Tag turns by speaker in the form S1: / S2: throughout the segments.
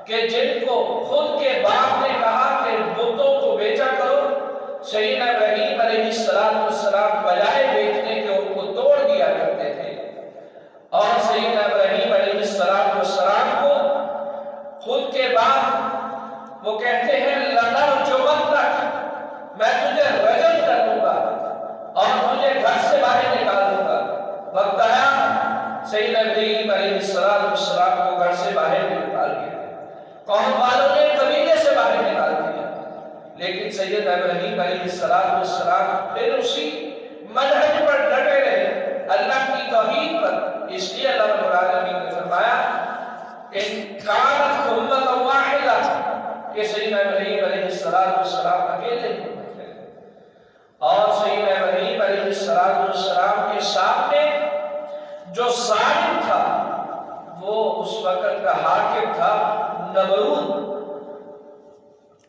S1: کہ جن کو خود کے باپ نے کہا کہ بتوں کو بیچا کرو، سیدنا ابراہیم علیہ السلام بجائے بیچنے کے ان کو توڑ دیا کرتے تھے، اور سیدنا ابراہیم علیہ السلام کو خود کے باپ وہ کہتے ہیں لنرجمنک، میں تجھے رجم کر دوں گا اور تجھے گھر سے باہر نکال دوں گا۔ وقت آیا سیدنا ابراہیم علیہ السلام کو گھر سے باہر نکال دیا، قوم والوں نے قبیلے سے باہر نکال دیا، لیکن سیدنا ابراہیم علیہ السلام پھر اسی منہج پر ڈٹے رہے، اللہ کی توحید پر۔ اس لیے اللہ رب العالمین نے فرمایا ان کانت امۃ واحدہ کہ سیدنا ابراہیم علیہ السلام اکیلے امت ہے، اور سیدنا ابراہیم علیہ السلام کے سامنے جو ظالم تھا وہ اس وقت کا حاکم تھا نمرود،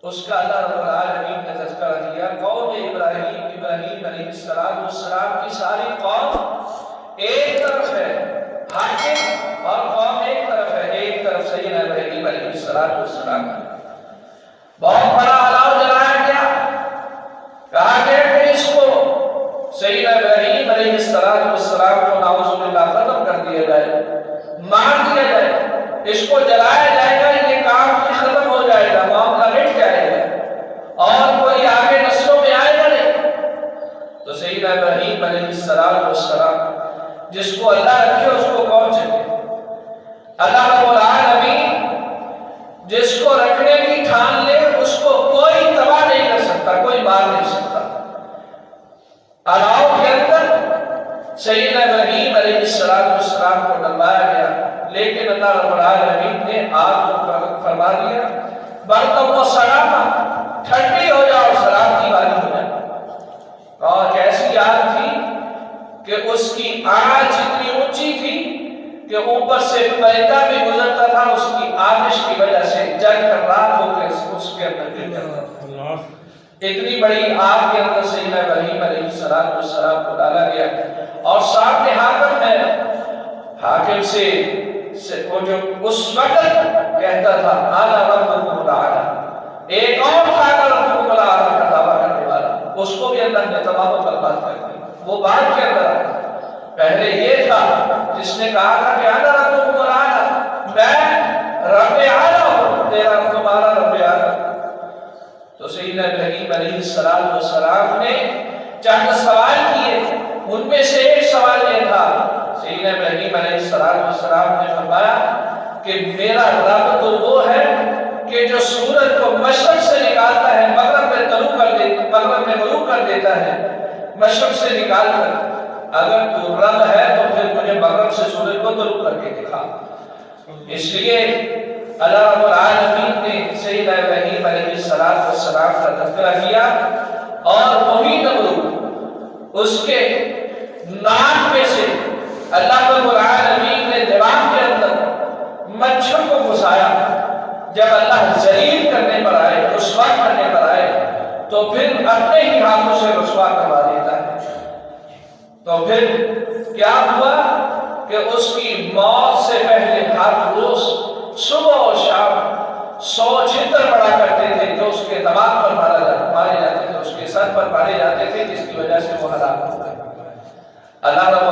S1: اس کا اللہ رب العالمین نے تذکرہ دیا۔ قوم ابراہیم علیہ السلام کی ساری قوم ایک طرف ہے حاکم اور قوم ایک طرف ہے، ایک طرف سیدنا ابراہیم علیہ السلام ہے۔ بہت بڑا الاؤ جلایا گیا، کہا گیا کہ اس کو سیدنا ابراہیم علیہ السلام کو نعوذ باللہ ختم کر دیا جائے، مار دیا جائے، اس کو جلایا جائے گا، یہ کام بھی ختم ہو جائے گا، معاملہ مٹ جائے گا اور کوئی آگے نسلوں میں آئے گا نہیں۔ تو سیدنا ابراہیم علیہ السلام جس کو اللہ رکھے اس کو کون چاہیے؟ اللہ رب العالمین جس کو رکھنے کی ٹھان لے اس کو کوئی تباہ نہیں کر سکتا، کوئی مار نہیں سکتا۔ الاؤ کے اندر سیدنا ابراہیم علیہ السلام کو ڈلوایا گیا، لیکن اللہ رب العالمین نے آگ کو فرما دیا برتم و سلامہ، ٹھنڈی ہو جاؤ، سلام کی باری ہو جائے۔ اور کیسی آگ تھی کہ اس کی آنچ اتنی اونچی تھی کہ اوپر سے پرندہ بھی گزرتا تھا، اس کی آتش کی وجہ سے جل کر راکھ ہو کے اس کے اندر گر جاتا تھا۔ اتنی بڑی آگ کے اندر سیدنا ابراہیم علیہ السلام کو ڈالا گیا، اور سامنے حاکم ہے، حاکم سے وہ جو اس وقت کہتا تھا انا ربکم الاعلی، ایک اور تھا انا ربکم الاعلی کا دعویٰ کرنے والا، اس کو بھی اللہ نے تباہ و برباد کر دیا۔ وہ بعد کے اندر آیا، پہلے یہ تھا جس نے کہا تھا کہ انا ربکم الاعلی، میں رب اعلی ہوں، تیرا تمہارا رب اعلی۔ تو سیدنا ابراہیم علیہ السلام نے چند سوال کیے، ان میں سے ایک سوال یہ تھا، سیدنا ابراہیم علیہ السلام نے فرمایا کہ میرا رب تو وہ ہے کہ جو سورج کو مشرق سے نکالتا ہے مغرب میں غروب کر دیتا ہے، مشرق سے نکال کر، اگر تو رب ہے تو پھر مجھے مغرب سے سورج کو طلوع کر کے دکھا۔ اس لیے اللہ رب العالمین نے سیدنا ابراہیم علیہ السلام کا تذکرہ کیا، اور وہی نمرود اس کے ناک میں سے اللہ رب العالمین نے دماغ کے اندر مچھر کو گھسایا۔ جب اللہ ذلیل کرنے پر آئے، رسوا کرنے پر آئے، تو پھر اپنے ہی ہاتھوں سے رسوا کروا دیتا ہے۔ تو پھر کیا ہوا کہ اس کی موت سے پہلے ہر روز صبح و شام 100 چھتر پڑا کرتے تھے جو اس کے دماغ پر مارے جاتے تھے، اس کے سر پر مارے جاتے تھے، جس کی وجہ سے وہ ہلاک ہو گئے۔ اللہ رب